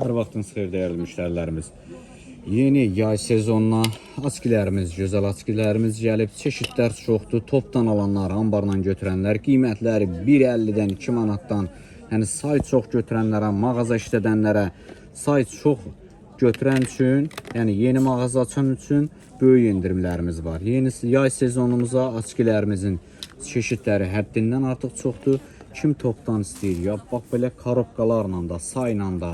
Hər vaxtınız xeyir dəyərli müştərilərimiz. Yeni yay sezonuna askilərimiz, gözəl askilərimiz gəlib. Çeşidlər çoxdur. Topdan alanlar, ambarla götürənlər, qiymətləri 1.50-dən 2 manatdan, yəni say çox götürənlərə, mağaza işlədənlərə, say çox götürən üçün, yəni yeni mağaza açan üçün böyük endirimlərimiz var. Yeni yay sezonumuza askilərimizin çeşidləri həddindən artıq çoxdur. Kim topdan istəyir, ya bax belə korobkalarla da, sayla da,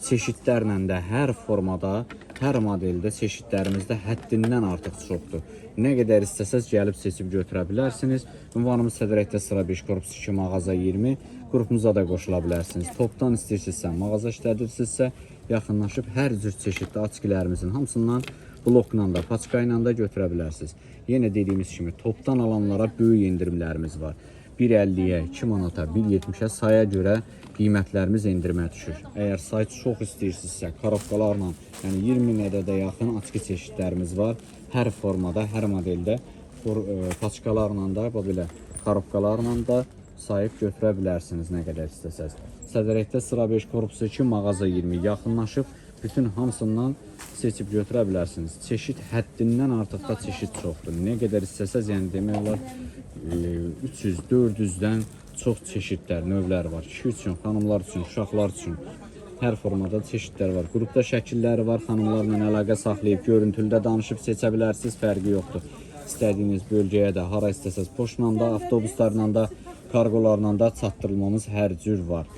çeşidlərlə də, hər formada, hər modeldə çeşidlərimizdə həddindən artıq çoxdur. Nə qədər istəsəz gəlib seçib götürə bilərsiniz. Ünvanımız Sədrəkdə sıra 5 korpus 2 mağaza 20. Qrupumuza da qoşula bilərsiniz. Topdan istəyirsinizsə, mağaza işlədirsinizsə, yaxınlaşıb hər cür çeşidli askilərimizin hamısından blokla da, paçka ilə də götürə bilərsiniz. Yenə dediyimiz kimi topdan alanlara böyük endirimlərimiz var. 1.50-yə, 2 manata, 1.70-ə saya görə qiymətlərimiz endirimə düşür. Əgər say çox istəyirsinizsə, korobkalarla, yəni 20 ədədə yaxın aski çeşidlərimiz var. Hər formada, hər modeldə paçkalarla da, belə korobkalarla da sayıb götürə bilərsiniz nə qədər istəsəz. Sədrəkdə sıra 5 korpus 2 mağaza 20 yaxınlaşıb bütün hamısından seçib götürə bilərsiniz. Çeşid həddindən artıq da çeşid çoxdur. Nə qədər istəsəz, yəni demək olar 300-400-dən çox çeşidlər, növlər var. Kişi üçün, xanımlar üçün, uşaqlar üçün hər formada çeşidlər var. Qrupda şəkilləri var. Xanımlarla əlaqə saxlayıb görüntülüdə danışıb seçə bilərsiniz. Fərqi yoxdur. İstədiyiniz bölgəyə də, hara istəsəz poçtla da, avtobuslarla da, kargolarla da çatdırılmamız hər cür var.